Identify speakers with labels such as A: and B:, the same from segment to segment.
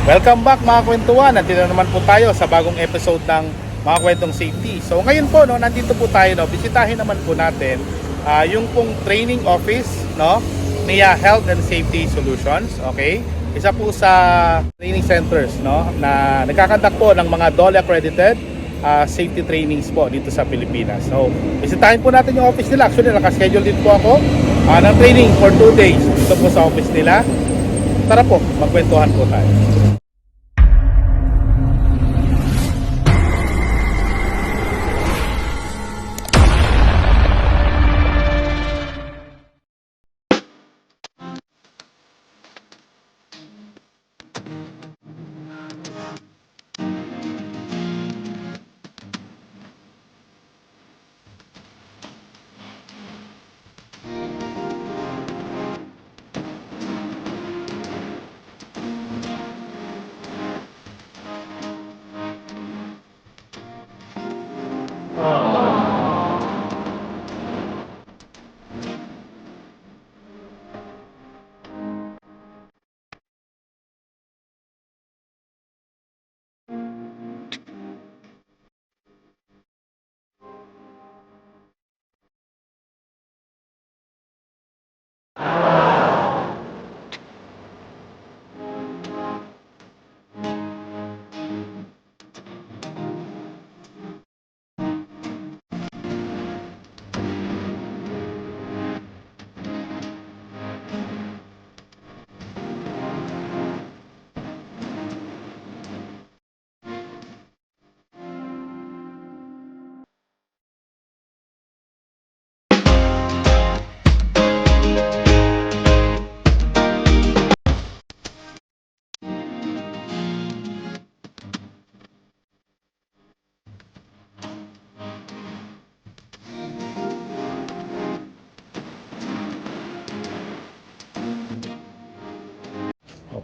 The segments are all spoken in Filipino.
A: Welcome back mga kwentuhan. Nandito naman po tayo sa bagong episode ng mga kwentong safety. So ngayon po no, nandito po tayo no, bisitahin naman po natin yung pong training office no, NIA Health and Safety Solutions, okay? Isa po sa training centers no na nagkakandak po ng mga DOLE accredited safety trainings po dito sa Pilipinas. So, bisitahin po natin yung office nila. Actually, nakaschedule din po ako ng training for 2 days dito po sa office nila. Tara po, magkwentuhan po tayo.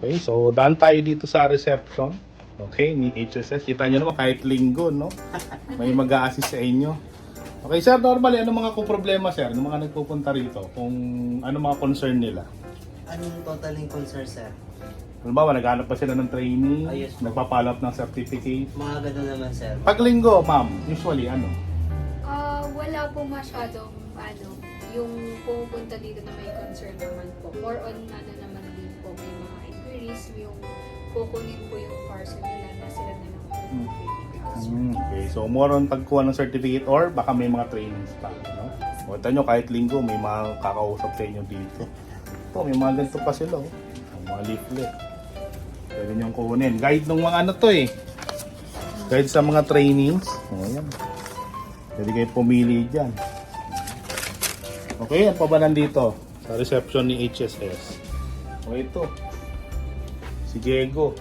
A: Okay, so daan tayo dito sa reception. Okay, ni HSS. Kita nyo naman kahit linggo, no? May mag-a-assist sa inyo. Okay, sir, normally, ano mga problema, sir? Ano mga nagpupunta rito? Kung ano mga concern nila?
B: Anong totaling concern, sir?
A: Halimbawa, naghanap pa sila ng training,
B: Yes po.
A: nagpapalap ng certificate.
B: Mga ganun naman, sir.
A: Pag linggo, ma'am, usually, ano?
C: Wala po masyadong yung pumupunta dito na may concern naman po. More on naman din po, may mga inquiries, yung kukunin po yung parcel nila na sila na lang po pwede.
A: Okay, so more on pagkuha ng certificate or baka may mga trainings pa, no? O nyo, kahit linggo, may mga kakausap sa inyo dito. Ito, may mga ganito pa sila, oh. Mga leaflet. Pwede nyo kunin. Guide ng mga ano to eh. Guide sa mga trainings. O, yan. Pwede kayo pumili dyan. Okay, ano pa ba nandito? Sa reception ni HSS. O ito. Si Diego.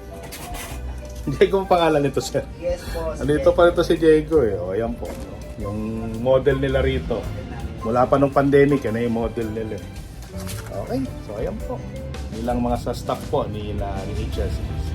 A: Diego ang pangalan nito, sir.
B: Yes po.
A: Nandito pa rito si Diego eh. O, ayan po. Yung model nila rito. Mula pa nung pandemic, yan na yung model nila. Okay, so ayan po. Nilang mga sa staff po ni HSS.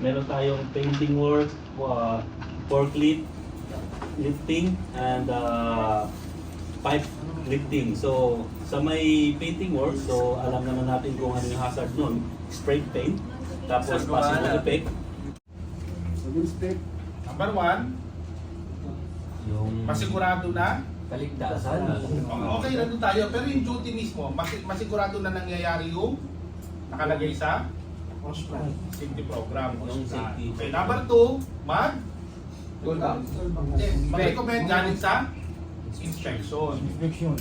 D: Meron tayong painting work, forklift lifting, and pipe lifting. So, sa may painting work, so alam naman natin kung ano yung hazard nun. Spray paint, tapos possible effect.
A: Number 1,
D: Yung
A: masigurado na.
D: kaligtasan.
A: Okay, nandun tayo. Pero yung duty mismo, masigurado na nangyayari yung nakalagay sa safety program.
D: Yung safety.
A: Okay, number 2, mag-recommend galing sa inspection.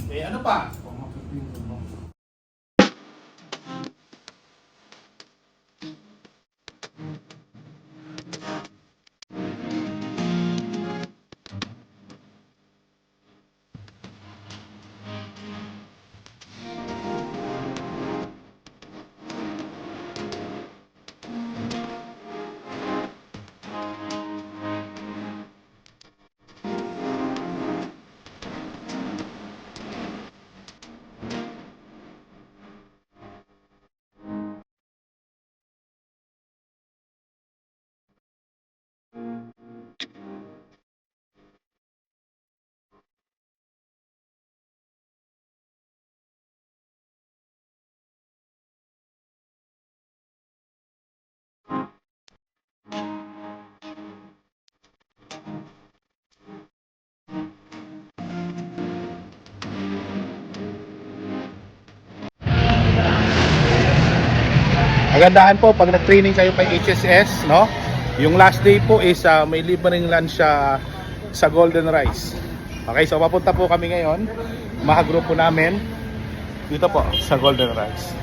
A: Eh, ano pa? Kagandahan po pag nag-training kayo kay HSS, no? Yung last day po is may libreng lunch sa Golden Rice. Okay, so papunta po kami ngayon, mga grupo namin dito po sa Golden Rice.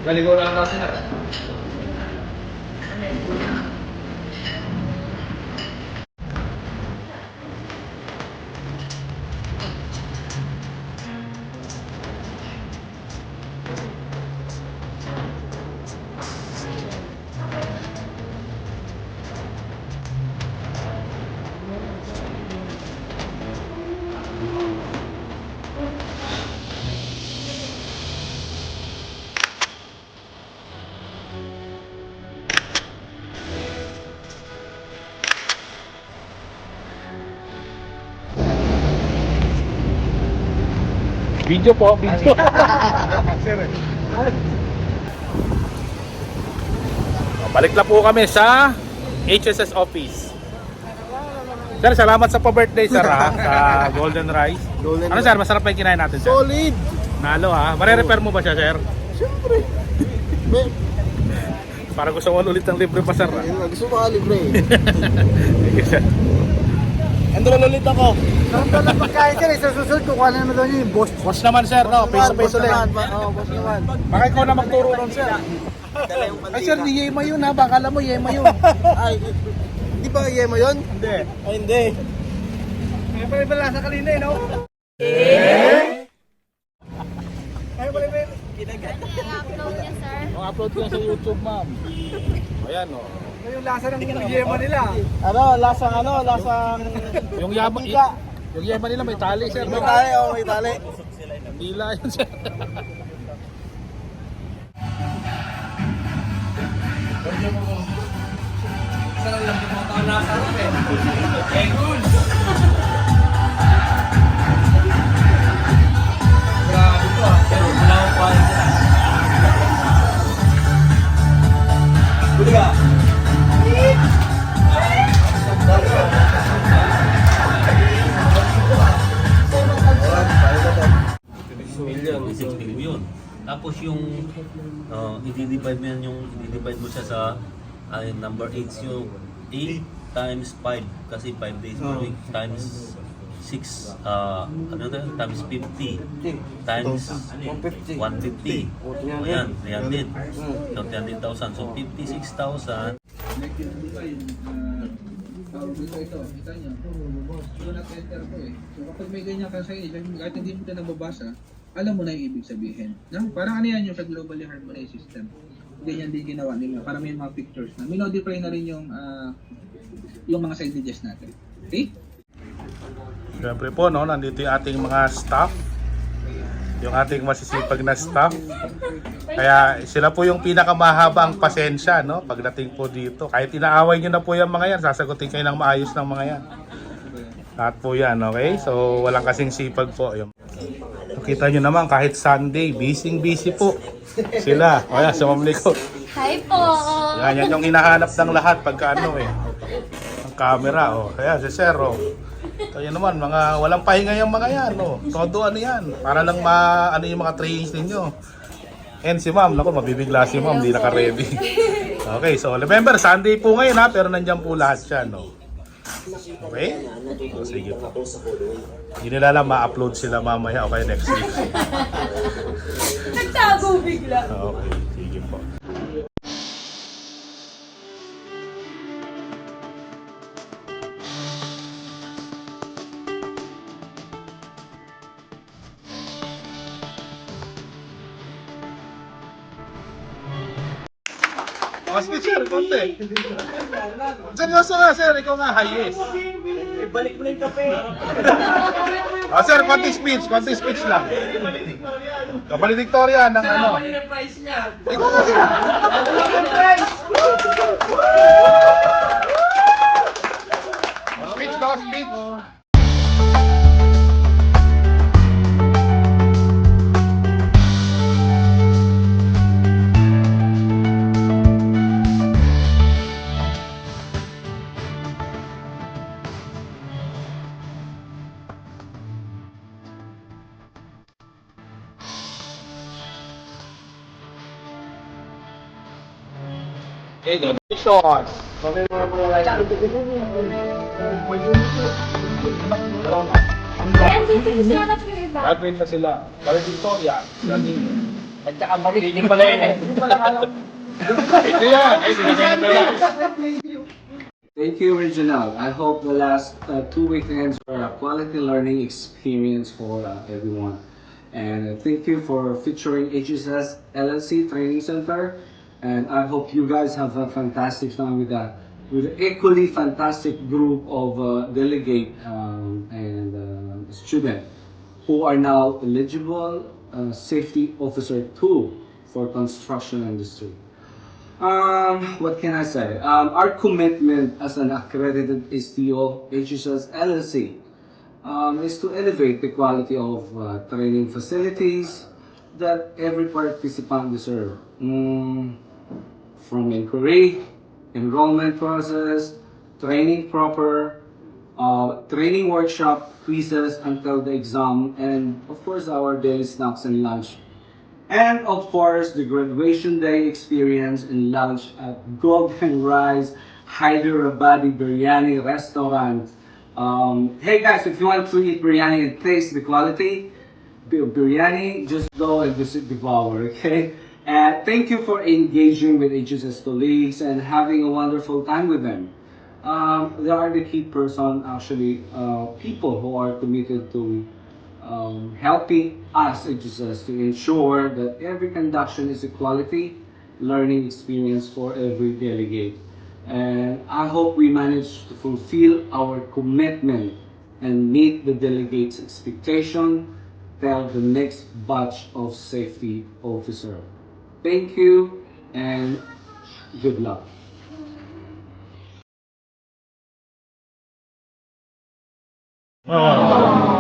E: Naligaw lang kasi na.
A: Video po, video. Balik na po kami sa HSS office. Sir, salamat sa pa-birthday sir sa Golden Rice. Ano sir, masarap pa yung kinain natin sir?
E: Solid!
A: Nalo Mare-repair mo ba siya sir?
E: Siyempre!
A: Para gusto mo ulit ng libre pa sir
E: Gusto mo libre eh.
A: Thank you sir.
E: Andun ulit ako. Nandun lang pagkain sir, sa susunod ko, kung ano naman doon yung boss.
A: Boss naman sir, no? Face to face ulit.
E: Oo, boss naman.
A: Baka ikaw na magturo nun sir. Ay sir, di yema yun ha. Baka alam mo yema yun.
E: Ay, di ba yema yun?
A: Hindi.
E: Ay, hindi.
A: May pala pala sa kanina no? Ay pala pala.
C: I-upload niya, sir.
A: Upload ko sa YouTube ma'am. Ayan o.
E: Yung lasa ng yema nila. Lasang
A: Yung yama, yung yema nila may tali sir.
E: may tali, oh, may tali.
A: Dila yun sir.
D: Million. 6 million. Tapos yung i-divide mo yan, i-divide mo siya sa number 8 yung 8 times 5 kasi 5 days per week times 6 times 50 times 150. Ayan, 300. So 300,000. So 56,000.
F: Tawag dito ito, kita niyo. Do not enter po eh. So kapag may ganyan ka sa kahit hindi mo na nababasa, alam mo na yung ibig sabihin. No? Parang ano yan yung sa globally harmonized system. Ganyan din ginawa nila para may mga pictures na. Minodify na rin yung mga signages natin. Okay?
A: Siyempre po no, nandito yung ating mga staff. Yung ating masisipag na staff. Kaya sila po yung pinakamahabang pasensya no pagdating po dito. Kahit inaaway niyo na po yung mga yan, sasagutin kayo ng maayos ng mga yan. Lahat po yan, okay? So walang kasing sipag po. Yung kita nyo naman kahit Sunday, busy po sila. O yan, sumamli ko.
C: Hi po!
A: Yan yung hinahanap ng lahat pagka ano ang camera. Kaya si Sir, kaya naman, mga walang pahinga yung mga yan. Todo ano yan. Para lang ano yung mga trainings ninyo. And si ma'am, naku, mabibigla si ma'am, hindi naka-ready. Okay, so remember, Sunday po ngayon pero nandiyan po lahat siya, no? Okay? So, sige po. Hindi nila alam, ma-upload sila mamaya o kaya next week.
C: Nagtago bigla.
A: Okay, sige po. Speech sir, konti. Seryoso nga sir, ikaw nga highest.
E: Balik mo na yung kape.
A: Sir, konti speech lang. Valedictoria ng ano.
E: Yung price niya.
A: Ikaw nga sir. Speech daw, speech. Okay, congratulations!
C: Ayan, dito gusto na po yung iba.
A: Graduate na sila. Balik Victoria.
E: At saka balik, hindi pala yun eh.
A: Ito yan! Ay, sinasaya pala.
G: Thank you, Reginald. I hope the last 2 weekends were a quality learning experience for everyone. And thank you for featuring HSS LLC Training Center. And I hope you guys have a fantastic time with that. With an equally fantastic group of delegate and student who are now eligible safety officer 2 for construction industry. What can I say? Our commitment as an accredited STO HSS LLC is to elevate the quality of training facilities that every participant deserve. From inquiry, enrollment process, training proper, training workshop, quizzes until the exam, and of course our daily snacks and lunch. And of course, the graduation day experience and lunch at Golden Rice Hyderabadi Biryani Restaurant. Hey guys, if you want to eat biryani and taste the quality of biryani, just go and visit Devour, okay? And thank you for engaging with HSS colleagues and having a wonderful time with them. They are the key person, actually, people who are committed to helping us HSS to ensure that every conduction is a quality learning experience for every delegate. And I hope we manage to fulfill our commitment and meet the delegates' expectation till the next batch of safety officer. Thank you and good luck.
A: Oh.